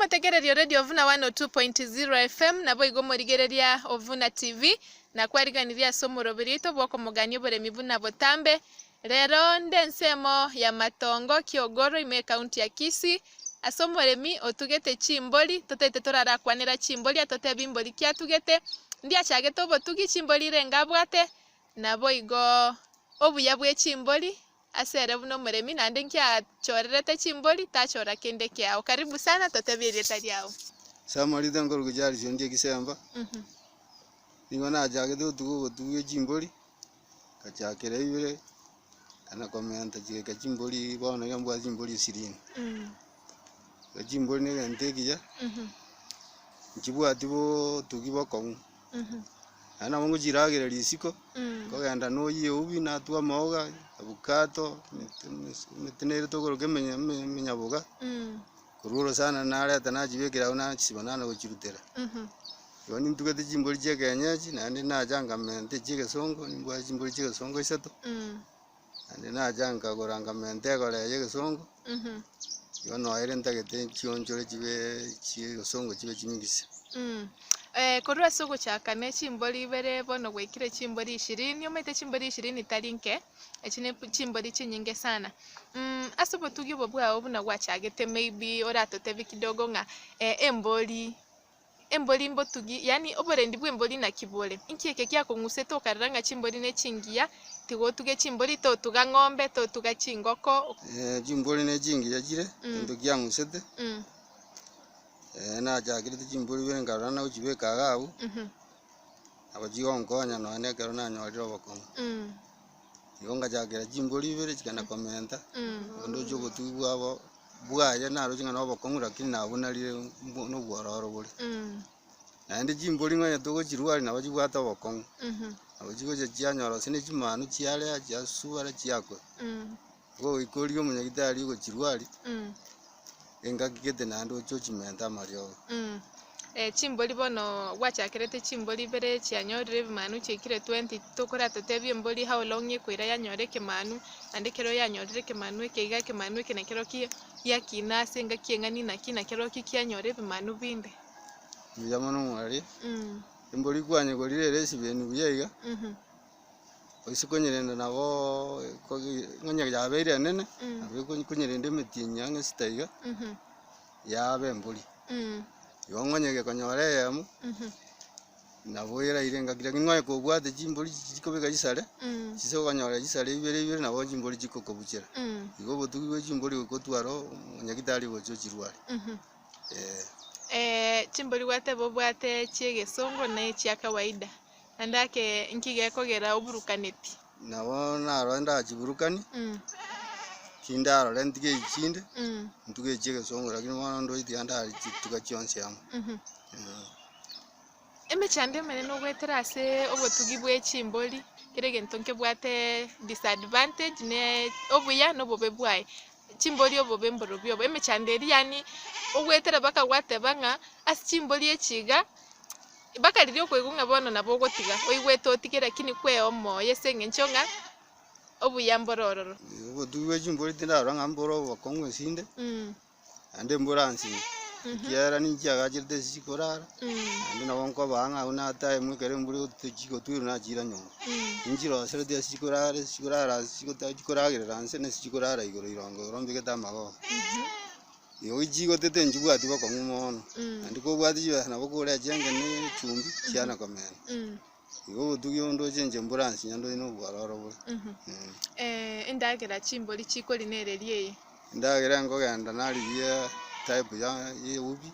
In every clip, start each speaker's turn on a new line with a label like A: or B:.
A: mutegereria radio Ovuna 102.0 FM nabo igo murigereria Ovuna TV na kwariganiria somo robirito bwoko muganyo buremi buna botambe rero ndensemo ya matongo Kiogoro ime county ya Kisii asomoremi otugete chimboli totete torara kwanira chimboli atote bimboli kyatugete ndia chagete obotugi chimboli rengabwate nabo igo obuya bwe chimboli asere buno muremi nande nkya chorerete chimboli tachora kende kyao. Karibu sana totebirie tariao.
B: Samari dangor gujari sondie kisemba. Ningona ajage tugo chimboli. Kachakere ibere kana komenta jike chimboli bona yambwa chimboli 20. Chimboli ne ntegiya. Chibwa tibo tugibo kong. Ana mungu jiragere risiko. Kogenda no ye ubi na twa moga abukato metenere togoro kemenya boga. Kururo sana naleta najibekera una chibanana gochirutera. Yoni mtugate chimboli cheke nyachi nande najanga mente cheke songo nimbwa chimboli cheke songo isato. Nande najanga goranga mente gore cheke songo. Yono ere ntagete chionjore cheke songo chibe chimingisi.
A: Korwa soko chakane chimboli bere bono gwekire chimboli 20 omete chimboli 20 tarinke echine chimboli chinyinge sana. Asobo tugi bobwa obuna gwachagete maybe oratotebi kidogo nga emboli mbotugi yani oborendi bwemboli na kibole inkieke kyako nguse to karanga chimboli ne chingia tigo tuge chimboli to tuga ng'ombe to tuga chingoko
B: chimboli ne chingia jire ndo kyangusete na jagire chimboli benga na uchibeka gabu abajiwa nkonya no ane kero na nyoriro bakongo yonga jagira chimboli bere chikana komenta ndo jogo tu abo bwaje na ro chingana bakongo lakini na bunalire no bwararo buri ande chimboli nganya togo chirwari na bajibwata bakongo abajigo je cyanyoro sine chimanu cyale ya suara cyakwe go ikori yo munyagitari go chirwari enga kigete nando chochimenta mario
A: chimboli bono gwachakirete chimboli bere cyanyorire bimanu chekire 20 tokora totebye mboli how long yekwira yanyore kemanu ande kero yanyorire kemanu ekeiga kemanu ekenekero ki yakina senga kiengani na kina kero ki kyanyore bimanu binde
B: yamano mwari mboli kwanye golire resi benu buyega osikonyerenda nabo ko ngonya yabere nene abiko kunyerende metinyange sitaiga yabe mboli yongonyege konyore yamu nabo era irenga kira ngwaye ko bwate chimboli chikobeka gisare chiso konyore gisare ibere nabo chimboli chikokobuchera igo botugi bwe chimboli ko twaro nyagitari go chochirwari
A: chimboli wate bobwate chiege songo na chia kawaida andake nkige kogera oburukaneti
B: nabo naro nda chiburukani kindaro lentige ichinde ntuge chege songo lakini mwana ndo iti anda tuka chionse yamu
A: emechande meneno gwetera se obotugi bwe chimboli kirege ntonke bwate disadvantage ne obuya no bobe bwaye chimboli obobe mborobyo emechande yani ogwetera baka gwate banga as chimboli echiga bakari ryo kwegunga bono nabo gotiga oigwete otigera kini kwe omo yesenge nchonga obuyamborororo
B: obutuwe chimboli tindaro ngamboro bakongwe sinde ande mboransi kiara ni kiaga jirte sikorara ande nabonko banga una tae mwekere mburi tuchiko twiru na jira nyongo injiro sere de sikorara sikoragere ranse ne sikorara igoro irongo rombike tamago yo ijigo tete njubwa tiba kwa ngumono andiko bwati jiba nabo kore jenge ne chumbi cyana komena yo duyo ndo jenje mburansi nyando ino bwararo bwo
A: endagera chimboli chiko linereriye
B: ndagera ngo ganda nali ya type ya ubi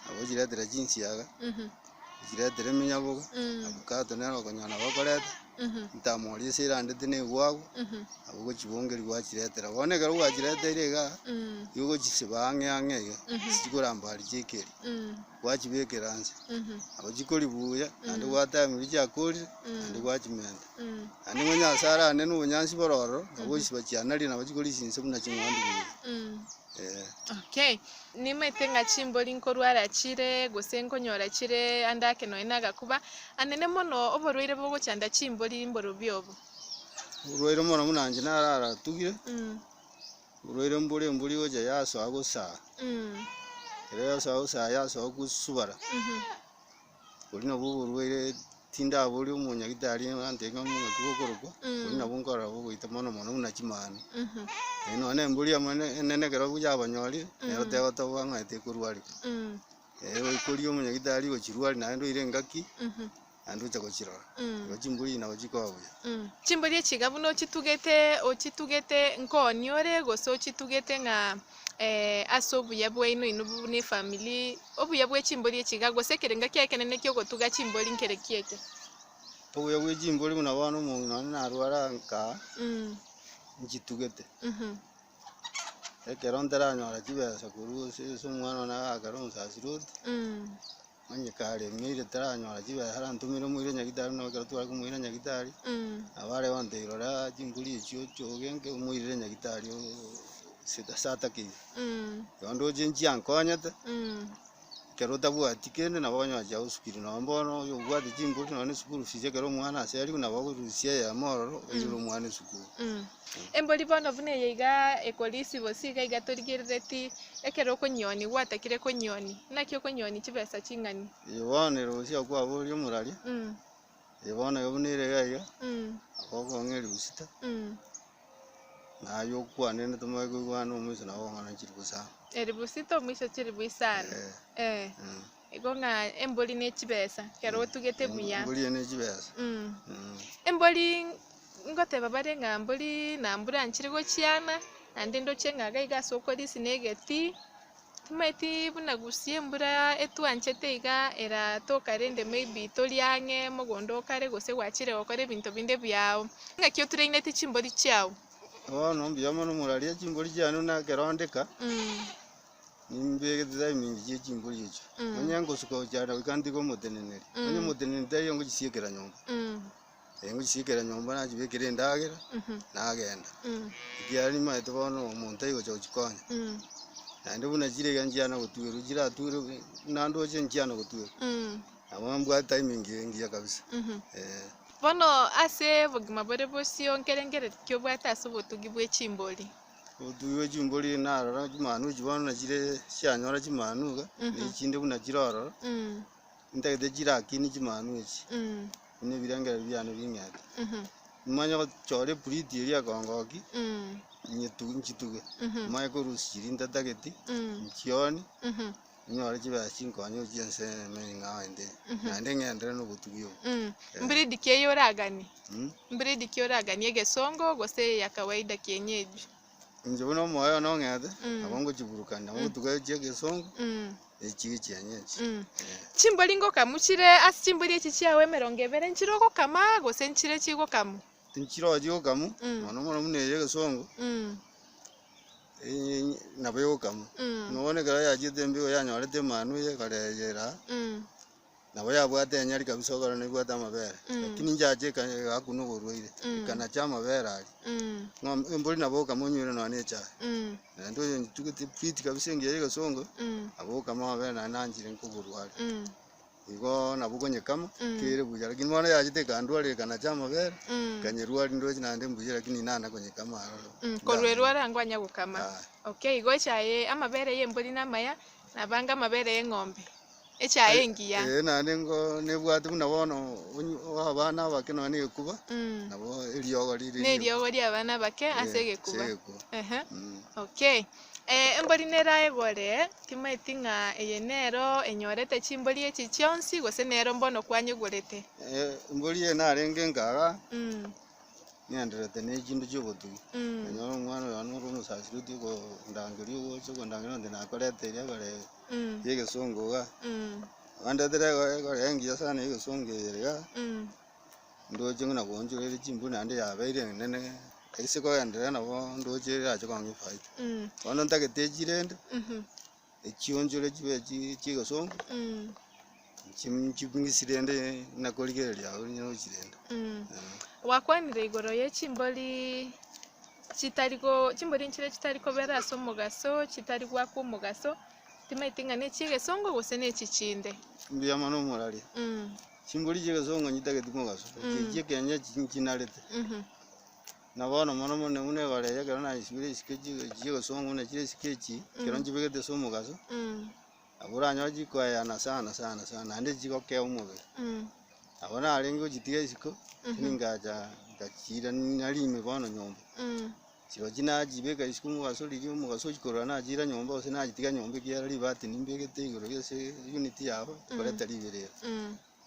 B: abo jiratera jinsi yaga jiratera minyaboga abukato nero konyana bakoreta ntamori sira ndete ne bwago abo go chibongeri gwa jiratera boneka rwa jiratera ga yugo chisibange angege sikurambari chekeri wachibekeranze abo chikori buya andi watamiri chakori andi wachimenda andi ngonya sara ande no nyansi bororo abo sibachianali na bachikori sinse buna chingwandu
A: okay nimetenga chimboli nkorwara chire gosenko nyora chire andake no enaga kuba anene mono oborwire bogo chanda chimboli mboro byobo
B: urwire mono munanje narara tugire urwire mburi oja yaso agosa Kero saya so kusubara. Uri nabo burwaire tinda buri umunyagitari antega mu ngakoko. Uri nabo ngora bo guita mono unachimana. None mburi amane nene kero kuja abanyori nero tego to wanga te kurwari. Ikuri umunyagitari go chirwari na ndo ire ngaki. Andu chako chirora. Chimburi na chikobuya.
A: Chimburi echigabu no ochitugete nkoni ore goso ochitugete nga asobuya bwaino inu ne family obuya bwe chimburi echiga gosekere ngaki akenene kyo gotuga chimburi nkere kieke.
B: Obuya bwe chimburi muna bano mu na arwara nka. Nchitugete. Ekero ndara nyora chibesa kuru se mwana na akaronsa sirut. Manye kare mire taranyora jibe harantumira muire nyagitari no kero twara kumuira nyagitari abare bande irora jimburi cyo genge umuire nyagitari sita sataki yondo jinji ankonyata kero tabu atikene na bonyo ja usukiri no mbono yo gwadi jimburi no ne sukuru fije kero mwana aseri na bago rusia ya moro iro mwana sukuru
A: emboli bono vune yiga ekolisi bosiga igatorigereti ekero konyoni watakire konyoni nakyo konyoni kibesa kingani
B: yone rusia kwa buri murari yone yobunire gaya akoko ngeri usita na yo kwa nene tumago gwana umuso na wona kirikusa
A: eribusito mwiso kiribwisana igonga emboli ne kibesa kero tugete buya
B: emboli ne kibesa
A: emboli ngote babare ngambuli nambura nchirigo chiana ande ndo chenga gaiga sokori sinegeti tumaiti bunagusie mbura etu anchete iga era toka rende maybe toliange mogondo kare gose gwachire okore bintu binde byao ngakyo turine tichimbori chiao
B: no byamo no muraria chimbori cyane na kerondeka nimbe gidai mingi chimbori icho onyango suko cyane kandi go moteneneri onye moteneneri tayo ngo chisiekera nyomba engo chikera nyomba na jibekere ndagera nagenda ikiari mai to bono omuntu ayo chikonya ande buna jire ganjana gutwira ujira atwire nando je njana gutwira abambwa timing ngiya kabisa
A: bono ase bugima bore bosio nkerengere kyo bwata sobotugi bwe chimboli
B: otuwe chimboli narara chimanu chibona na jire syanyora chimanuga ni chinde buna jiroro ndagede jira kini chimanu echi ne biranga byano binyata manya chore puriti ria kongoki nyetu nchituge maya ko rusiri ndadageti nchioni nyore chiba chinkonyo jense menga ende nande ngendere no gutugyo
A: mbridi keyoragani mbridi keyoragani egesongo gose ya kawaida kienyeji
B: njono moyo no ngade abongo chiburukana mutuga egesongo echi chenyeji
A: chimbolingo kamuchire asi chimboli echi chiawe meronge bere nchiroko kama gose nchire chigo kamu
B: nchiro jigo kamu mono mono muneye gesongo nabeyo kamu none kara ya jitembe ya nyorete manu ye kare yera nabo ya bwate nyari kabisa kora ne bwata mabere lakini njaje kakuno gorwire kana chama bera ali mboli nabo kamunyure no anecha ndo tukete piti kabisa ngiye gesongo abo kama bera na nanjire nkugurwari igo nabugonye kama kire buja lakini mwana yajite kandwale kana chama bera kanyerwari ndo chinande mbuje lakini nana kwenye kama
A: korwerwara angwanya gukama okay igo chaye amabere ye mboli namaya nabanga amabere ye ng'ombe echaye ngiya
B: nane ngo nebwatu nabono abana bakeno ne kuba nabo eliogo liri
A: ne eliogo lya abana bake asege kuba okay emboli nera egore timaitinga eyenero enyorete chimboli echi chionsi gose nero mbono kwanyugurete
B: emboli ena renge ngaga nyanderete ne chindu chobotu enyo mwana yanu rumusasiruti go ndangiri go choko ndangiro ndina korete ria gore yege songoga anda tere go engi sana yege songerega ndo jingna bonjure chimbuni ande yabeire nene kaise ko yandere nabo ndo jire acho kangi fight ono ndagete jirende ekionjure chibe chigo songo chimngisirende nakoligereria onyo chirende
A: wakwanire igoro ye chimboli chitariko chimboli nchire chitariko bera somugaso chitari gwako mugaso timaitinga ne chige songo gose ne chichinde
B: mbiya mano morari chimboli chige songo nyitageti mugaso chije kenya chinarete nabona mano mone mune bare ya kana isibire sikeji chige songo ne chire sikeji keronji begete somugaso abura nyo jikoyana sana ande jikoke umubiri abona arengo jitiga isiko ningaja ngachira nalime bono nyomba siro jina jibeka isiko mugasori ryo mugasoji korana jira nyomba ose najitiga nyomba kiara libati nimbegete igoro yose unity yabo koreta libere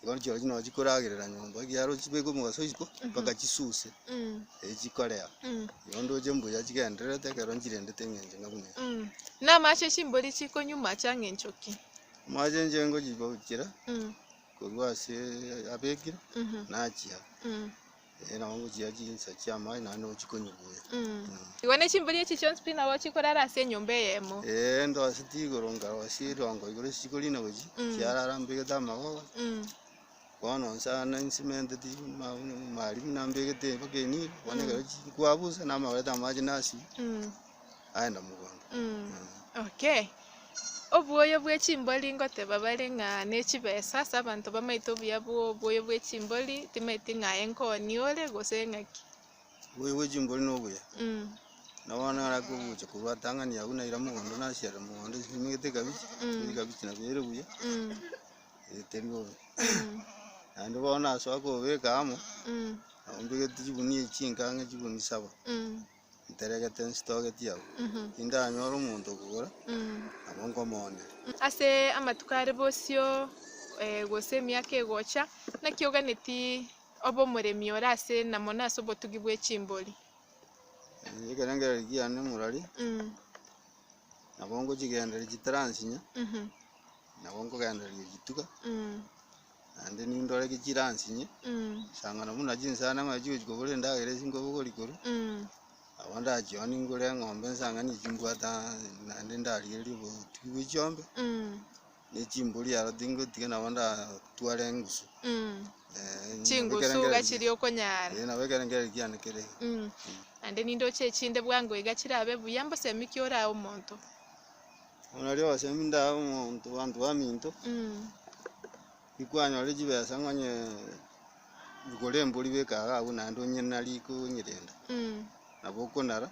B: igoro jiro jino jikoragerera nyomba kiaro jibego mugasoji ko bagachisuse ejikorea yondo jembo yajigenderete kero njirendete ngenje ngabune
A: na mache chimboli chiko nyuma change nchoki
B: maje njengo jibokira kurwase abekira nachia era wangu jiaji sachama na no chikonyubuye
A: iwane chimboli echi chonspin awo chikorara se nyombe yemo
B: ndo asiti goronga wasirongo igoro chikolina goji chiarara mbege tamago kono sana instrument di mari nambege te bakeni wane garo kwabusa na maweta maji nasi aenda mugondo
A: okay obuoyo bw'echimboli ngoteba bari ng'a n'echibesa ase abanto bamaite obuoyo bw'echimboli timaite ng'a enkoni ore gose ng'aki
B: obuoyo bw'echimboli nobuya nabona arakubucha kurwatangania abuna ira mugondo nasiara mugondo simigete kabichi na bere buya terigo ando bona so akobeka amo ombege tijibuni chinkanga jibuni saba terega ten stock tiago inda nyoro muntu kugora abongo mone
A: ase amatukare bosio gose miaka egocha nakioganeti obo muremi orase namona so botugi bw'echimboli
B: ikerengera giane murari nabongo jigendera jitransinya nabongo gendera jituka ande nindore gijiransinye sangana muna jinsana ngajiwe jikobore ndagere singo bogolikoro awanda joni ngure ngombe nsangani jimbwata nande ndalire libo twichombe ni chimbuli ara dingo tigana wanda tware ngusu
A: chingusu gachiri okonyara
B: na wekerengera giane kere
A: ande nindo chechinde bwango igachirabe buyambo semikiora omonto
B: onalio seminda omonto bantu baminto ikwanyo lijibesa nganye gole mbuli bekaga abuna ndo nyena liko nyirenda nabokonara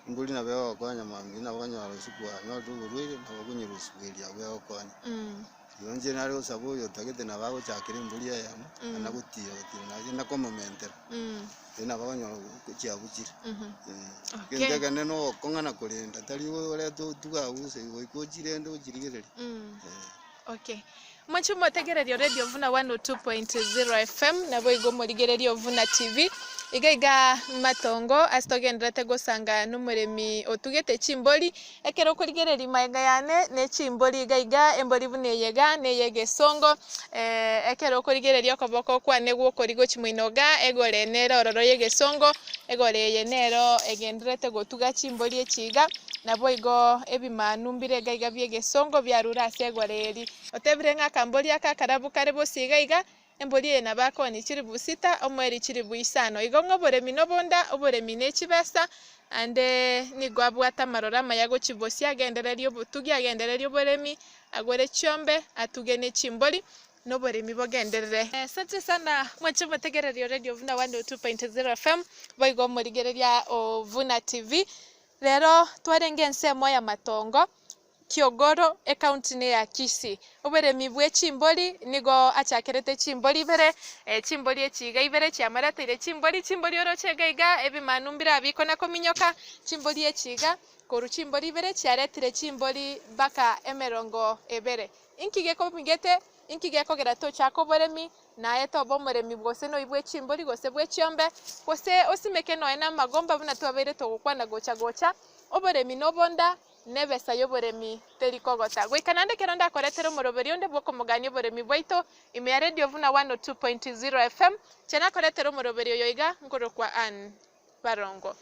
B: mbuli na bewa kwanya mami na kwanya rusukwa no tugurwe na kunyirusubiri yawe kwanya yonje nari osabo yotagete na bago chakire mbuli ya na gutiyo na komomentera ina bagonyo kuchiabukira kendega neno kongana kurenda taliwo ole tugabuse goikojirende ujirigereri
A: okay Mwachumo tegererio radio Vuna 102.0 FM nabo igomorigererio Vuna TV igaiga matongo asitogendrete gosanga numuremi otugete chimboli ekero kurigereri maiga yane ne chimboli igaiga emboli buneyega neyege songo ekero kurigererio koboko kwane gwokorigo chimwinoga egore nero ororo yege songo egore yenero egendrete gotuga chimboli echiga nabo igo ebimanumbire gaiga byege songo byarura asegoreri otebrenga kamboli aka karabu karebo sigaiga emboli ena bakoni chiri busita omweri chiri buisano igongo boremi nobonda oboremi nechibesa ande nigwabwata marora mayago chibosi agendererio butugi agendererio boremi agore chombe atugene chimboli noboremi bogenderere asante sana mwacho mutegererio radio Vuna 102.0 FM boigo murigereria o Vuna TV rero twarenge nsemo ya matongo Kiogoro account ne ya Kisii oberemi bwe chimboli nigo achakerete chimboli bere chimboli echiga ibere chiamaratire chimboli orochegaiga ebimanumbira abiko na kominyoka chimboli echiga koru chimboli bere chiaretire chimboli baka emerongo ebere inkigeko migete inkigeko gerato chako boremi na eto bomoremi bwose no ibwe chimboli gose bwe chiombe gose osimeke no ena magomba buna twabere togukwana gocha oboremi nobonda nebesa yoboremi terikogota gwikanande keronda koretero moroberi onde bwoko mugani oboremi bwaito ime ya radio Vuna 102.0 FM chena koretero moroberi yoiga ngoro kwa an barongo